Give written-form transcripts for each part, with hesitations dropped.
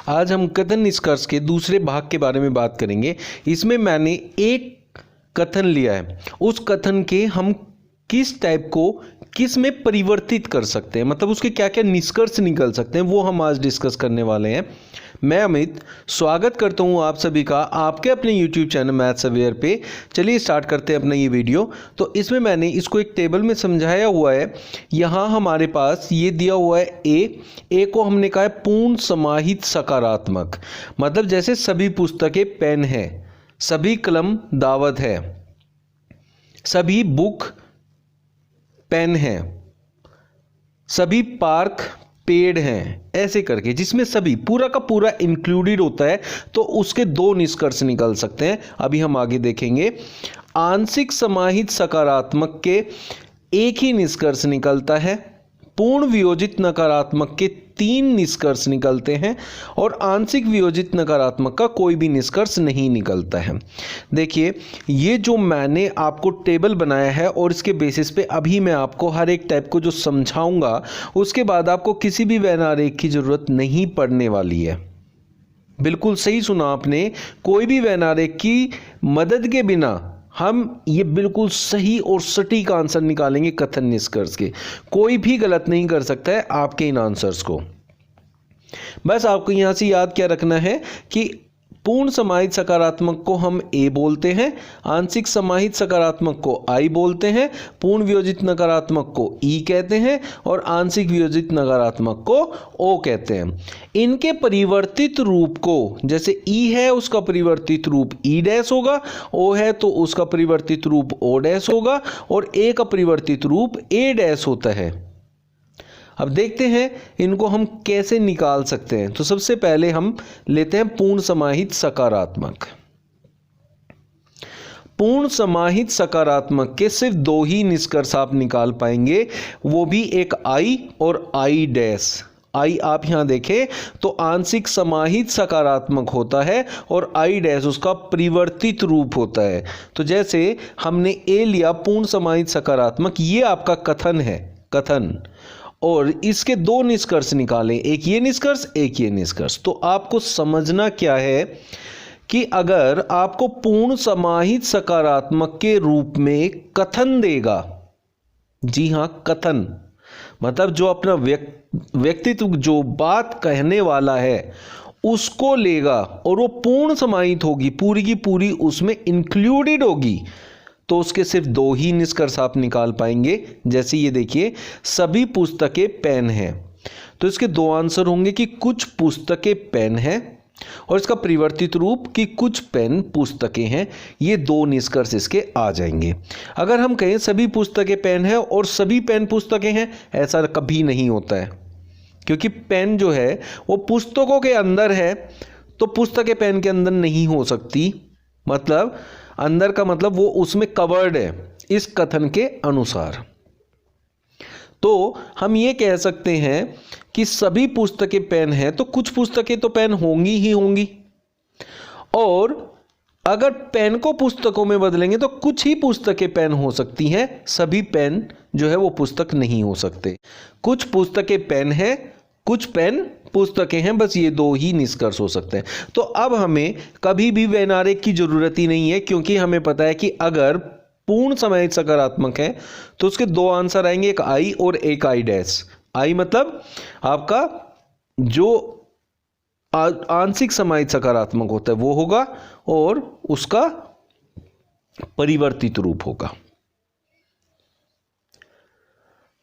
आज हम कथन निष्कर्ष के दूसरे भाग के बारे में बात करेंगे। इसमें मैंने एक कथन लिया है, उस कथन के हम किस टाइप को किस में परिवर्तित कर सकते हैं, मतलब उसके क्या क्या निष्कर्ष निकल सकते हैं, वो हम आज डिस्कस करने वाले हैं। मैं अमित स्वागत करता हूं आप सभी का आपके अपने YouTube चैनल मैथ्स अवेयर पे। चलिए स्टार्ट करते हैं अपना ये वीडियो। तो इसमें मैंने इसको एक टेबल में समझाया हुआ है। यहाँ हमारे पास ये दिया हुआ है ए को हमने कहा है पूर्ण समाहित सकारात्मक, मतलब जैसे सभी पुस्तकें पेन है, सभी कलम दावत है, सभी बुक पेन है, सभी पार्क पेड़ हैं, ऐसे करके जिसमें सभी पूरा का पूरा इंक्लूडेड होता है, तो उसके दो निष्कर्ष निकल सकते हैं। अभी हम आगे देखेंगे। आंशिक समाहित सकारात्मक के एक ही निष्कर्ष निकलता है, पूर्ण वियोजित नकारात्मक के 3 निष्कर्ष निकलते हैं और आंशिक वियोजित नकारात्मक का कोई भी निष्कर्ष नहीं निकलता है। देखिए ये जो मैंने आपको टेबल बनाया है और इसके बेसिस पे अभी मैं आपको हर एक टाइप को जो समझाऊंगा, उसके बाद आपको किसी भी वैन आरेख की ज़रूरत नहीं पड़ने वाली है। बिल्कुल सही सुना आपने, कोई भी वैन आरेख की मदद के बिना हम ये बिल्कुल सही और सटीक आंसर निकालेंगे कथन निष्कर्ष के। कोई भी गलत नहीं कर सकता है आपके इन आंसर्स को। बस आपको यहाँ से याद क्या रखना है कि पूर्ण समाहित सकारात्मक को हम ए बोलते हैं, आंशिक समाहित सकारात्मक को आई बोलते हैं, पूर्ण वियोजित नकारात्मक को ई कहते हैं और आंशिक वियोजित नकारात्मक को ओ कहते हैं। इनके परिवर्तित रूप को, जैसे ई है उसका परिवर्तित रूप ई डैश होगा, ओ है तो उसका परिवर्तित रूप ओ डैश होगा और ए का परिवर्तित रूप ए डैश होता है। अब देखते हैं इनको हम कैसे निकाल सकते हैं। तो सबसे पहले हम लेते हैं पूर्ण समाहित सकारात्मक। पूर्ण समाहित सकारात्मक के सिर्फ 2 ही निष्कर्ष आप निकाल पाएंगे, वो भी एक आई और आई डैश। आई आप यहां देखें तो आंशिक समाहित सकारात्मक होता है और आई डैश उसका परिवर्तित रूप होता है। तो जैसे हमने ए लिया पूर्ण समाहित सकारात्मक, ये आपका कथन है, कथन, और इसके 2 निष्कर्ष निकालें, एक ये निष्कर्ष एक ये निष्कर्ष। तो आपको समझना क्या है कि अगर आपको पूर्ण समाहित सकारात्मक के रूप में कथन देगा, जी हां कथन, मतलब जो अपना व्यक्तित्व जो बात कहने वाला है उसको लेगा और वो पूर्ण समाहित होगी, पूरी की पूरी उसमें इंक्लूडेड होगी, तो उसके सिर्फ 2 ही निष्कर्ष आप निकाल पाएंगे। जैसे ये देखिए सभी पुस्तकें पेन हैं, तो इसके 2 आंसर होंगे कि कुछ पुस्तकें पेन हैं और इसका परिवर्तित रूप कि कुछ पेन पुस्तकें हैं। ये 2 निष्कर्ष इसके आ जाएंगे। अगर हम कहें सभी पुस्तकें पेन हैं और सभी पेन पुस्तकें हैं, ऐसा कभी नहीं होता है, क्योंकि पेन जो है वो पुस्तकों के अंदर है, तो पुस्तकें पेन के अंदर नहीं हो सकती। मतलब अंदर का मतलब वो उसमें कवर्ड है इस कथन के अनुसार। तो हम ये कह सकते हैं कि सभी पुस्तकें पेन हैं, तो कुछ पुस्तकें तो पेन होंगी ही होंगी, और अगर पेन को पुस्तकों में बदलेंगे तो कुछ ही पुस्तकें पेन हो सकती हैं, सभी पेन जो है वो पुस्तक नहीं हो सकते। कुछ पुस्तकें पेन हैं, कुछ पेन पुस्तकें हैं, बस ये 2 ही निष्कर्ष हो सकते हैं। तो अब हमें कभी भी वैन आरेख की जरूरत ही नहीं है, क्योंकि हमें पता है कि अगर पूर्ण समाहित सकारात्मक है तो उसके 2 आंसर आएंगे, एक आई और एक आई डैश। आई मतलब आपका जो आंशिक समाहित सकारात्मक होता है वो होगा और उसका परिवर्तित रूप होगा।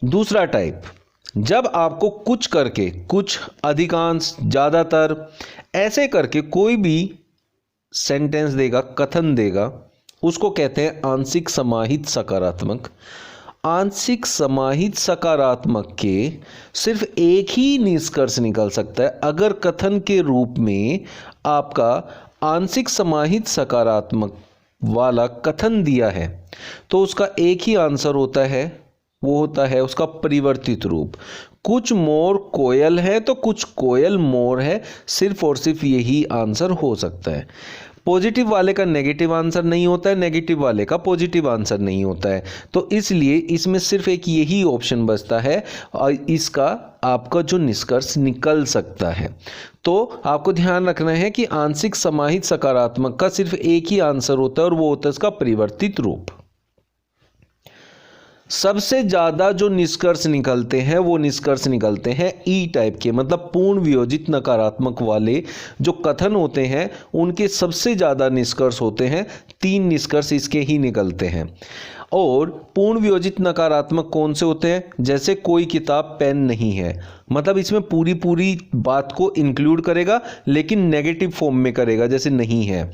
दूसरा टाइप, जब आपको कुछ करके, कुछ, अधिकांश, ज़्यादातर, ऐसे करके कोई भी सेंटेंस देगा, कथन देगा, उसको कहते हैं आंशिक समाहित सकारात्मक। आंशिक समाहित सकारात्मक के सिर्फ एक ही निष्कर्ष निकल सकता है। अगर कथन के रूप में आपका आंशिक समाहित सकारात्मक वाला कथन दिया है तो उसका एक ही आंसर होता है, वो होता है उसका परिवर्तित रूप। कुछ मोर कोयल है तो कुछ कोयल मोर है, सिर्फ और सिर्फ यही आंसर हो सकता है। पॉजिटिव वाले का नेगेटिव आंसर नहीं होता है, नेगेटिव वाले का पॉजिटिव आंसर नहीं होता है। तो इसलिए इसमें सिर्फ एक यही ऑप्शन बचता है और इसका आपका जो निष्कर्ष निकल सकता है। तो आपको ध्यान रखना है कि आंशिक समाहित सकारात्मक का सिर्फ एक ही आंसर होता है और वो होता है इसका परिवर्तित रूप। सबसे ज़्यादा जो निष्कर्ष निकलते हैं वो निष्कर्ष निकलते हैं ई टाइप के, मतलब पूर्ण वियोजित नकारात्मक वाले जो कथन होते हैं उनके सबसे ज़्यादा निष्कर्ष होते हैं। 3 निष्कर्ष इसके ही निकलते हैं। और पूर्ण वियोजित नकारात्मक कौन से होते हैं? जैसे कोई किताब पेन नहीं है, मतलब इसमें पूरी बात को इंक्लूड करेगा लेकिन नेगेटिव फॉर्म में करेगा, जैसे नहीं है,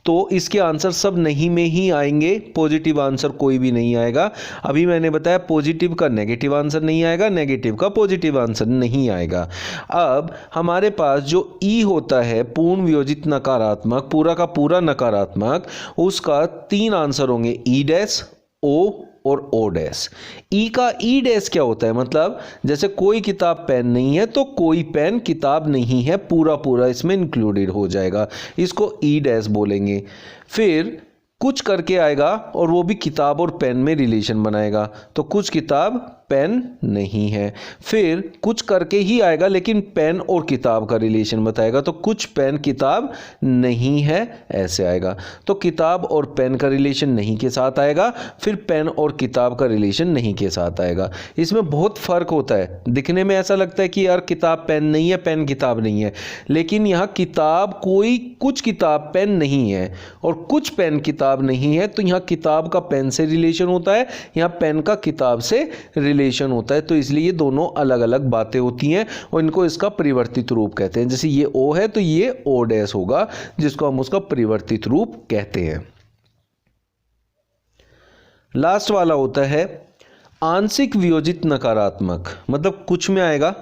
तो इसके आंसर सब नहीं में ही आएंगे, पॉजिटिव आंसर कोई भी नहीं आएगा। अभी मैंने बताया पॉजिटिव का नेगेटिव आंसर नहीं आएगा, नेगेटिव का पॉजिटिव आंसर नहीं आएगा। अब हमारे पास जो ई होता है पूर्ण वियोजित नकारात्मक, पूरा का पूरा नकारात्मक, उसका 3 आंसर होंगे, ई डैश, ओ और ओ डैश। ई का ई डैश क्या होता है? मतलब जैसे कोई किताब पेन नहीं है तो कोई पेन किताब नहीं है, पूरा इसमें इंक्लूडेड हो जाएगा, इसको ई डैश बोलेंगे। फिर कुछ करके आएगा और वो भी किताब और पेन में रिलेशन बनाएगा, तो कुछ किताब पेन नहीं है। फिर कुछ करके ही आएगा लेकिन पेन और किताब का रिलेशन बताएगा, तो कुछ पेन किताब नहीं है, ऐसे आएगा। तो किताब और पेन का रिलेशन नहीं के साथ आएगा, फिर पेन और किताब का रिलेशन नहीं के साथ आएगा। इसमें बहुत फ़र्क होता है। दिखने में ऐसा लगता है कि यार किताब पेन नहीं है, पेन किताब नहीं है, लेकिन यहाँ किताब कुछ किताब पेन नहीं है और कुछ पेन किताब नहीं है, तो यहाँ किताब का पेन से रिलेशन होता है, यहाँ पेन का किताब से रिलेशन होता है। तो इसलिए ये दोनों अलग अलग बातें होती हैं और इनको इसका परिवर्तित रूप कहते हैं। जैसे ये ओ है तो ये ओ डैश होगा, जिसको हम उसका परिवर्तित रूप कहते हैं। लास्ट वाला होता है आंशिक वियोजित नकारात्मक, मतलब कुछ में आएगा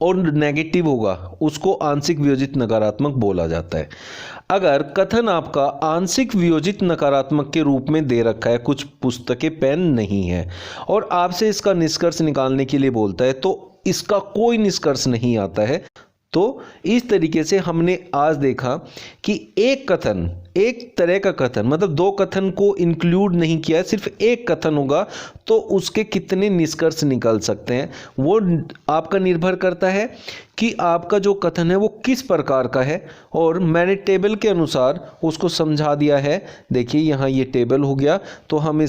और नेगेटिव होगा, उसको आंशिक वियोजित नकारात्मक बोला जाता है। अगर कथन आपका आंशिक वियोजित नकारात्मक के रूप में दे रखा है, कुछ पुस्तकें पेन नहीं है, और आपसे इसका निष्कर्ष निकालने के लिए बोलता है, तो इसका कोई निष्कर्ष नहीं आता है। तो इस तरीके से हमने आज देखा कि एक कथन, एक तरह का कथन, मतलब 2 कथन को इंक्लूड नहीं किया है, सिर्फ एक कथन होगा, तो उसके कितने निष्कर्ष निकल सकते हैं वो आपका निर्भर करता है कि आपका जो कथन है वो किस प्रकार का है। और मैंने टेबल के अनुसार उसको समझा दिया है। देखिए यहाँ ये टेबल हो गया, तो हम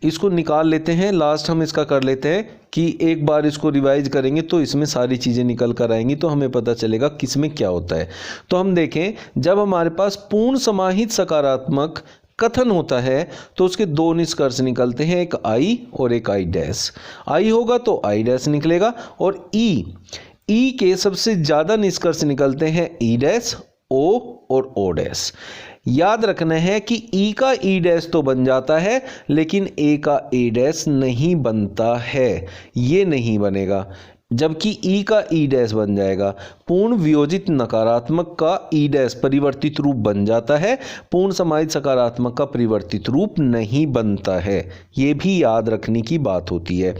इसको निकाल लेते हैं। लास्ट हम इसका कर लेते हैं कि एक बार इसको रिवाइज करेंगे तो इसमें सारी चीज़ें निकल कर आएंगी, तो हमें पता चलेगा किस में क्या होता है। तो हम देखें, जब हमारे पास पूर्ण समाहित सकारात्मक कथन होता है तो उसके 2 निष्कर्ष निकलते हैं, एक आई और एक आई डैश। आई होगा तो आई डैश निकलेगा, और ई के सबसे ज़्यादा निष्कर्ष निकलते हैं ई डैश, ओ और ओ डैश। याद रखना है कि ई का ई डैश तो बन जाता है लेकिन ए का ए डैश नहीं बनता है, ये नहीं बनेगा, जबकि ई का ई डैश बन जाएगा। पूर्ण वियोजित नकारात्मक का ई डैश परिवर्तित रूप बन जाता है, पूर्ण समाहित सकारात्मक का परिवर्तित रूप नहीं बनता है, ये भी याद रखने की बात होती है।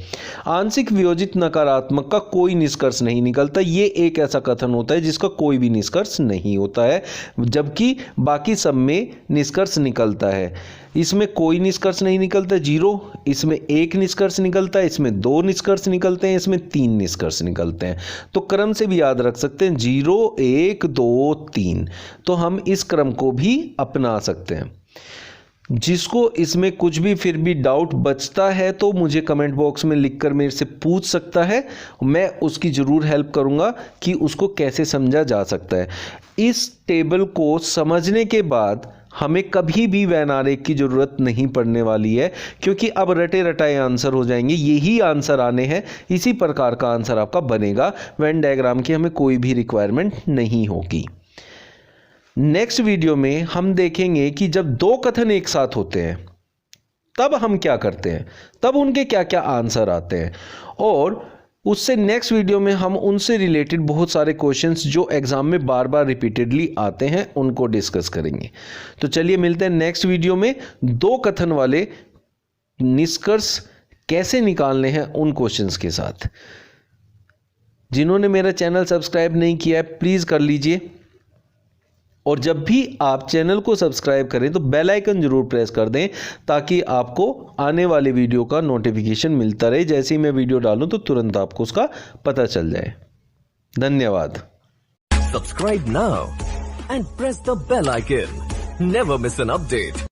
आंशिक वियोजित नकारात्मक का कोई निष्कर्ष नहीं निकलता, ये एक ऐसा कथन होता है जिसका कोई भी निष्कर्ष नहीं होता है, जबकि बाकी सब में निष्कर्ष निकलता है। इसमें कोई निष्कर्ष नहीं निकलता, 0, इसमें 1 निष्कर्ष निकलता है, इसमें 2 निष्कर्ष निकलते हैं, इसमें 3 निष्कर्ष निकलते हैं। तो क्रम से भी याद रख सकते हैं, 0, 1, 2, 3। तो हम इस क्रम को भी अपना सकते हैं। जिसको इसमें कुछ भी फिर भी डाउट बचता है तो मुझे कमेंट बॉक्स में लिखकर मेरे से पूछ सकता है, मैं उसकी ज़रूर हेल्प करूंगा कि उसको कैसे समझा जा सकता है। इस टेबल को समझने के बाद हमें कभी भी वैन आरेख की ज़रूरत नहीं पड़ने वाली है, क्योंकि अब रटे रटाए आंसर हो जाएंगे, यही आंसर आने हैं, इसी प्रकार का आंसर आपका बनेगा। वैन डायग्राम की हमें कोई भी रिक्वायरमेंट नहीं होगी। नेक्स्ट वीडियो में हम देखेंगे कि जब 2 कथन एक साथ होते हैं तब हम क्या करते हैं, तब उनके क्या क्या आंसर आते हैं, और उससे नेक्स्ट वीडियो में हम उनसे रिलेटेड बहुत सारे क्वेश्चंस जो एग्जाम में बार बार रिपीटेडली आते हैं उनको डिस्कस करेंगे। तो चलिए मिलते हैं नेक्स्ट वीडियो में 2 कथन वाले निष्कर्ष कैसे निकालने हैं उन क्वेश्चंस के साथ। जिन्होंने मेरा चैनल सब्सक्राइब नहीं किया है प्लीज़ कर लीजिए। और जब भी आप चैनल को सब्सक्राइब करें तो बेल आइकन जरूर प्रेस कर दें ताकि आपको आने वाले वीडियो का नोटिफिकेशन मिलता रहे। जैसे ही मैं वीडियो डालूं तो तुरंत आपको उसका पता चल जाए। धन्यवाद। Subscribe now and press the bell icon. Never miss an update.